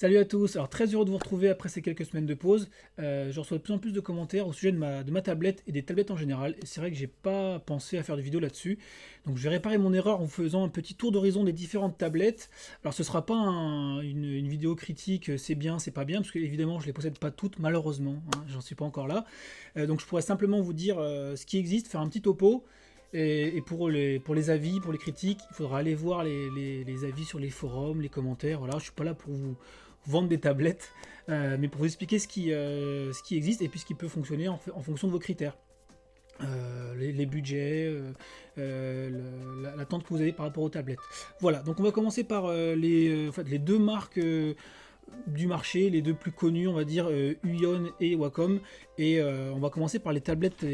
Salut à tous, alors très heureux de vous retrouver après ces quelques semaines de pause. Je reçois de plus en plus de commentaires au sujet de ma tablette et des tablettes en général. Et c'est vrai que j'ai pas pensé à faire de vidéo là-dessus. Donc je vais réparer mon erreur en faisant un petit tour d'horizon des différentes tablettes. Alors ce sera pas une vidéo critique, c'est bien, c'est pas bien, parce que évidemment je les possède pas toutes, malheureusement, hein, j'en suis pas encore là. Donc je pourrais simplement vous dire ce qui existe, faire un petit topo. Et pour les avis, pour les critiques, il faudra aller voir les avis sur les forums, les commentaires. Voilà, je suis pas là pour vous vendre des tablettes, mais pour vous expliquer ce qui existe et puis ce qui peut fonctionner en fonction de vos critères. Les budgets, l'attente que vous avez par rapport aux tablettes. Voilà, donc on va commencer par en fait, les deux marques du marché, les deux plus connus, on va dire Uion et Wacom. Et on va commencer par les tablettes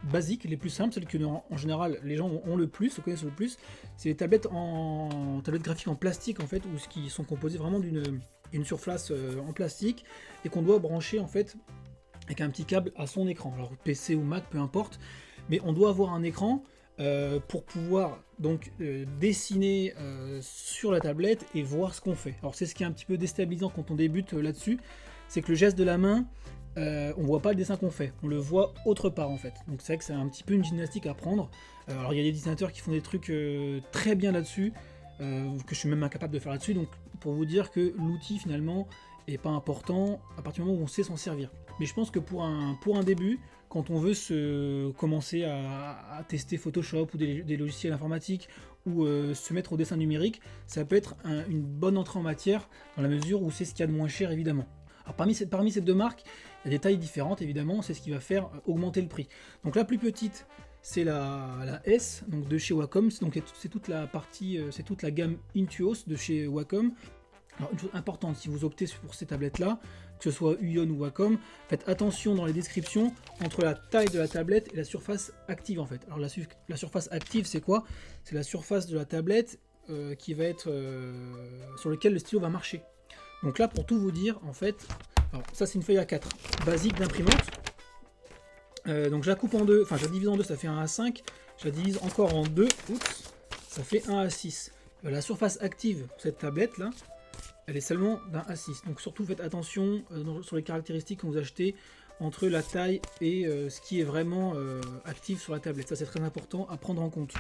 basiques, les plus simples, celles que en général les gens ont le plus, se connaissent le plus. C'est les tablettes tablettes graphiques en plastique en fait, ou ce qui sont composées vraiment d'une surface en plastique et qu'on doit brancher en fait avec un petit câble à son écran. Alors PC ou Mac, peu importe, mais on doit avoir un écran pour pouvoir donc dessiner sur la tablette et voir ce qu'on fait. Alors c'est ce qui est un petit peu déstabilisant quand on débute là-dessus, c'est que le geste de la main, on voit pas le dessin qu'on fait, on le voit autre part en fait. Donc c'est vrai que c'est un petit peu une gymnastique à prendre. Alors il y a des dessinateurs qui font des trucs très bien là-dessus, que je suis même incapable de faire là-dessus, donc pour vous dire que l'outil finalement est pas important à partir du moment où on sait s'en servir. Mais je pense que pour un début, quand on veut commencer à tester Photoshop ou des logiciels informatiques ou se mettre au dessin numérique, ça peut être une bonne entrée en matière dans la mesure où c'est ce qu'il y a de moins cher évidemment. Alors parmi ces deux marques, il y a des tailles différentes évidemment, c'est ce qui va faire augmenter le prix. Donc la plus petite, c'est la S, donc de chez Wacom, donc c'est toute la partie, c'est toute la gamme Intuos de chez Wacom. Alors une chose importante, si vous optez pour ces tablettes-là, que ce soit Uion ou Wacom, faites attention dans les descriptions entre la taille de la tablette et la surface active en fait. Alors la surface active c'est quoi? C'est la surface de la tablette qui va être sur laquelle le stylo va marcher. Donc là pour tout vous dire en fait, alors ça c'est une feuille A4 basique d'imprimante. Donc je la coupe en deux, enfin je la divise en deux, ça fait un A5, je la divise encore en deux, oups, ça fait un A6. La surface active pour cette tablette là, elle est seulement d'un A6. Donc surtout faites attention sur les caractéristiques que vous achetez entre la taille et ce qui est vraiment actif sur la tablette. Ça c'est très important à prendre en compte.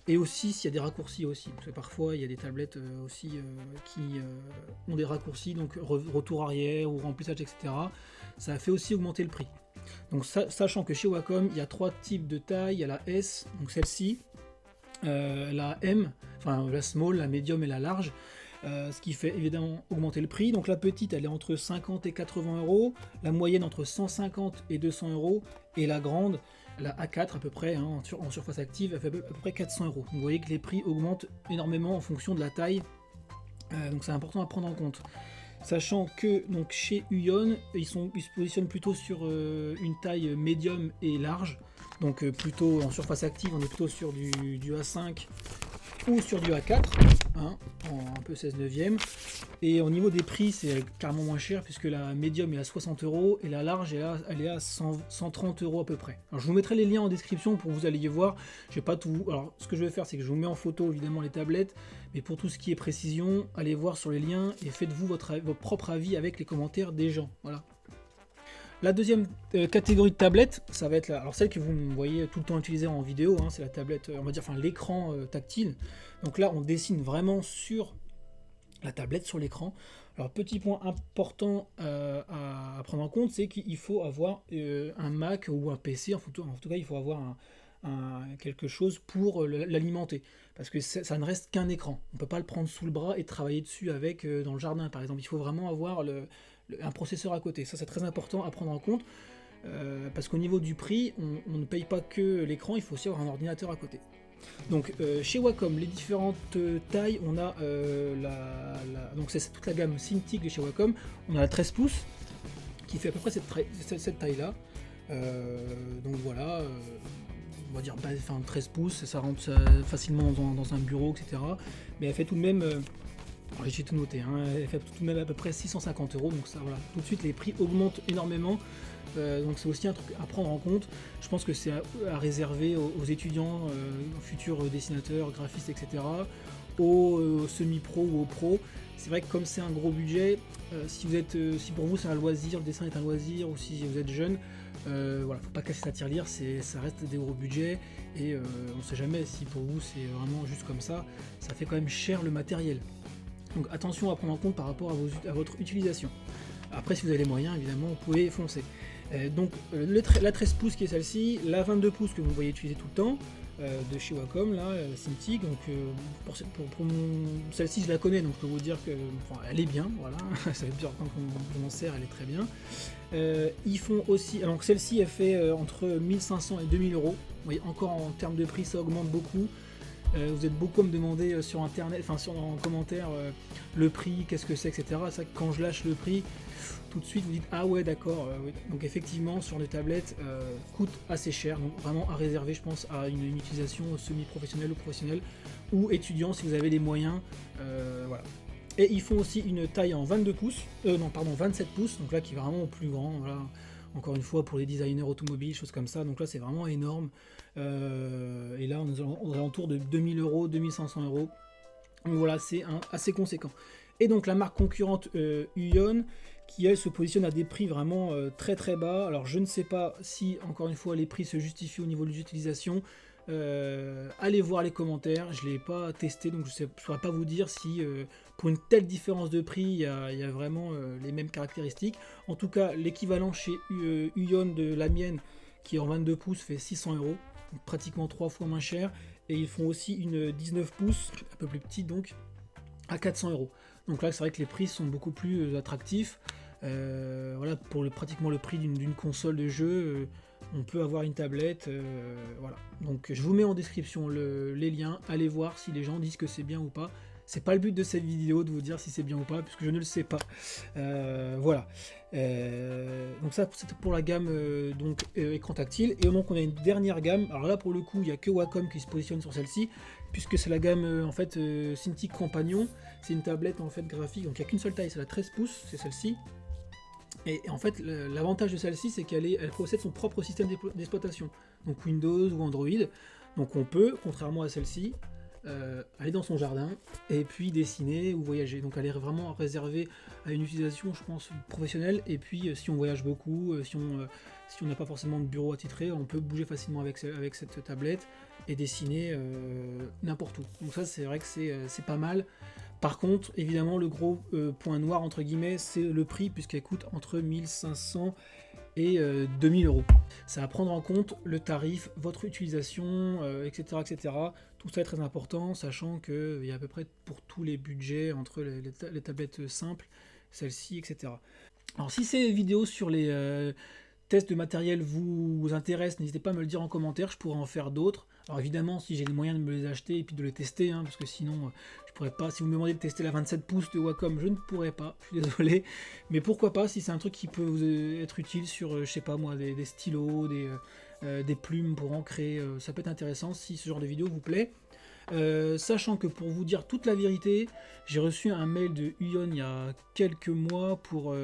Et aussi s'il y a des raccourcis aussi. Parce que parfois il y a des tablettes aussi qui ont des raccourcis, donc retour arrière ou remplissage, etc. Ça fait aussi augmenter le prix. Donc sachant que chez Wacom il y a trois types de taille. Il y a la S, donc celle-ci, la M, enfin la small, la medium et la large. Ce qui fait évidemment augmenter le prix. Donc la petite elle est entre 50 et 80 euros, la moyenne entre 150 et 200 euros, et la grande, la A4 à peu près, hein, en surface active, elle fait à peu près 400 euros. Donc vous voyez que les prix augmentent énormément en fonction de la taille, donc c'est important à prendre en compte. Sachant que donc, chez Uion, ils se positionnent plutôt sur une taille médium et large, donc plutôt en surface active, on est plutôt sur du A5 ou sur du A4, hein, en un peu 16 neuvième. Et au niveau des prix, c'est carrément moins cher puisque la médium est à 60 euros et la large elle est à 130 euros à peu près. Alors je vous mettrai les liens en description pour que vous alliez voir. Je vais pas tout. Alors ce que je vais faire, c'est que je vous mets en photo évidemment les tablettes, mais pour tout ce qui est précision, allez voir sur les liens et faites-vous votre propre avis avec les commentaires des gens. Voilà. La deuxième catégorie de tablettes, ça va être alors celle que vous voyez tout le temps utiliser en vidéo, hein, c'est la tablette, on va dire, enfin l'écran tactile. Donc là, on dessine vraiment sur la tablette, sur l'écran. Alors petit point important à prendre en compte, c'est qu'il faut avoir un Mac ou un PC, en tout cas il faut avoir quelque chose pour l'alimenter, parce que ça ne reste qu'un écran. On ne peut pas le prendre sous le bras et travailler dessus avec dans le jardin par exemple. Il faut vraiment avoir un processeur à côté. Ça c'est très important à prendre en compte, parce qu'au niveau du prix, on ne paye pas que l'écran, il faut aussi avoir un ordinateur à côté. Donc chez Wacom, les différentes tailles, on a donc c'est toute la gamme Cintiq de chez Wacom. On a la 13 pouces qui fait à peu près cette taille là. Donc voilà, on va dire 13 pouces, ça rentre facilement dans un bureau, etc. Mais elle fait tout de même, j'ai tout noté, hein, elle fait tout de même à peu près 650 euros. Donc ça, voilà, tout de suite les prix augmentent énormément. Donc c'est aussi un truc à prendre en compte. Je pense que c'est à réserver aux étudiants, aux futurs dessinateurs, graphistes, etc. au semi-pro ou au pro. C'est vrai que comme c'est un gros budget, si pour vous c'est un loisir, le dessin est un loisir, ou si vous êtes jeune, voilà, faut pas casser sa tirelire, ça reste des gros budgets, et on sait jamais si pour vous c'est vraiment juste comme ça fait quand même cher le matériel. Donc attention à prendre en compte par rapport à votre utilisation. Après, si vous avez les moyens, évidemment, vous pouvez foncer. Donc la 13 pouces qui est celle-ci, la 22 pouces que vous voyez utiliser tout le temps, de chez Wacom, là, Cintiq. Donc pour celle-ci, je la connais, donc je peux vous dire que elle est bien, voilà. Ça fait plusieurs temps qu'on m'en sert, elle est très bien. Ils font aussi, donc celle-ci, elle fait entre 1500 et 2000 euros. Vous voyez, encore en termes de prix, ça augmente beaucoup. Vous êtes beaucoup à me demander sur internet, en commentaire, le prix, qu'est-ce que c'est, etc. C'est vrai que quand je lâche le prix, tout de suite vous dites ah ouais d'accord, oui. Donc effectivement sur des tablettes coûte assez cher, donc vraiment à réserver je pense à une utilisation semi-professionnelle ou professionnelle, ou étudiant si vous avez les moyens, voilà. Et ils font aussi une taille en 22 pouces, 27 pouces, donc là qui est vraiment plus grand, voilà. Encore une fois pour les designers automobiles, choses comme ça, donc là c'est vraiment énorme. Et là on est aux alentours de 2000 euros, 2500 euros, donc voilà, c'est assez conséquent. Et donc la marque concurrente Uion, qui elle se positionne à des prix vraiment très très bas. Alors je ne sais pas si encore une fois les prix se justifient au niveau de l'utilisation. Allez voir les commentaires, je ne l'ai pas testé, donc je ne saurais pas vous dire si pour une telle différence de prix il y a vraiment les mêmes caractéristiques. En tout cas l'équivalent chez Uion de la mienne qui est en 22 pouces fait 600 euros, donc pratiquement 3 fois moins cher. Et ils font aussi une 19 pouces, un peu plus petite donc, à 400 euros. Donc là c'est vrai que les prix sont beaucoup plus attractifs. Voilà, pour pratiquement le prix d'une console de jeu, on peut avoir une tablette, voilà. Donc je vous mets en description les liens, allez voir si les gens disent que c'est bien ou pas. C'est pas le but de cette vidéo de vous dire si c'est bien ou pas, puisque je ne le sais pas. Voilà. Donc ça c'était pour la gamme écran tactile. Et donc on a une dernière gamme. Alors là pour le coup il n'y a que Wacom qui se positionne sur celle-ci, puisque c'est la gamme Cintiq Companion. C'est une tablette en fait graphique, donc il n'y a qu'une seule taille, c'est la 13 pouces, c'est celle-ci. Et en fait, l'avantage de celle-ci, c'est qu'elle possède son propre système d'exploitation, donc Windows ou Android. Donc on peut, contrairement à celle-ci, aller dans son jardin et puis dessiner ou voyager. Donc elle est vraiment réservée à une utilisation, je pense, professionnelle. Et puis si on voyage beaucoup, si on n'a pas forcément de bureau attitré, on peut bouger facilement avec cette tablette et dessiner n'importe où. Donc ça, c'est vrai que c'est pas mal. Par contre, évidemment, le gros point noir, entre guillemets, c'est le prix, puisqu'elle coûte entre 1500 et 2000 euros. Ça va prendre en compte le tarif, votre utilisation, etc., etc. Tout ça est très important, sachant qu'il y a à peu près pour tous les budgets, entre les tablettes simples, celles-ci, etc. Alors si ces vidéos sur les tests de matériel vous intéressent, n'hésitez pas à me le dire en commentaire, je pourrais en faire d'autres. Alors évidemment, si j'ai les moyens de me les acheter et puis de les tester, hein, parce que sinon je pourrais pas. Si vous me demandez de tester la 27 pouces de Wacom, je ne pourrais pas, je suis désolé. Mais pourquoi pas, si c'est un truc qui peut vous être utile sur, je sais pas moi, des stylos, des plumes pour ancrer, ça peut être intéressant si ce genre de vidéo vous plaît. Sachant que pour vous dire toute la vérité, j'ai reçu un mail de Uion il y a quelques mois pour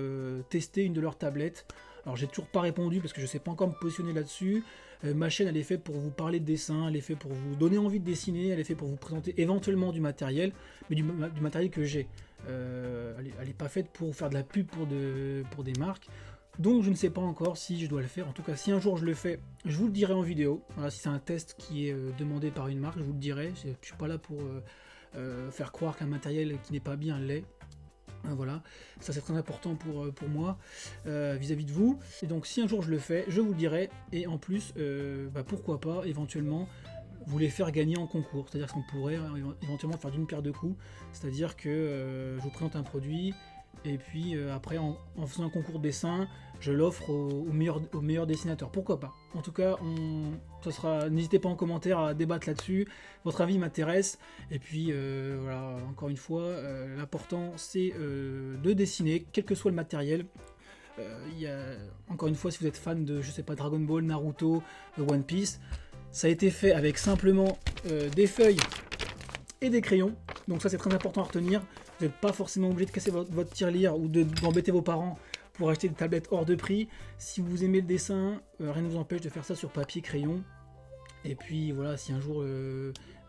tester une de leurs tablettes. Alors j'ai toujours pas répondu parce que je sais pas encore me positionner là-dessus. Ma chaîne elle est faite pour vous parler de dessin, elle est faite pour vous donner envie de dessiner, elle est faite pour vous présenter éventuellement du matériel, mais du matériel que j'ai. Elle est pas faite pour faire de la pub pour des marques. Donc je ne sais pas encore si je dois le faire. En tout cas, si un jour je le fais, je vous le dirai en vidéo. Voilà, si c'est un test qui est demandé par une marque, je vous le dirai. Je ne suis pas là pour faire croire qu'un matériel qui n'est pas bien l'est. Voilà, ça c'est très important pour moi vis-à-vis de vous. Et donc si un jour je le fais, je vous le dirai. Et en plus, pourquoi pas éventuellement vous les faire gagner en concours. C'est-à-dire qu'on pourrait éventuellement faire d'une pierre deux coups. C'est-à-dire que je vous présente un produit. Et puis après, en faisant un concours de dessin, je l'offre au meilleur dessinateur. Pourquoi pas? En tout cas, n'hésitez pas en commentaire à débattre là-dessus. Votre avis m'intéresse. Et puis voilà, encore une fois, l'important c'est de dessiner, quel que soit le matériel. Encore une fois, si vous êtes fan de, je sais pas, Dragon Ball, Naruto, One Piece, ça a été fait avec simplement des feuilles et des crayons. Donc ça c'est très important à retenir. Vous n'êtes pas forcément obligé de casser votre tirelire ou d'embêter vos parents pour acheter des tablettes hors de prix. Si vous aimez le dessin, rien ne vous empêche de faire ça sur papier, crayon. Et puis voilà, si un jour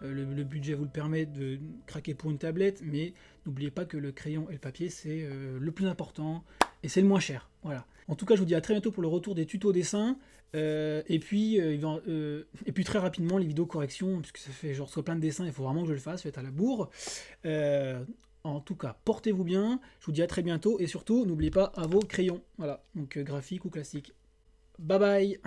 le budget vous le permet de craquer pour une tablette, mais n'oubliez pas que le crayon et le papier, c'est le plus important et c'est le moins cher. Voilà. En tout cas, je vous dis à très bientôt pour le retour des tutos dessin. Et puis très rapidement les vidéos corrections, puisque ça fait genre soit plein de dessins, il faut vraiment que je le fasse, faites à la bourre. En tout cas, portez-vous bien, je vous dis à très bientôt, et surtout, n'oubliez pas à vos crayons, voilà, donc graphique ou classique. Bye bye.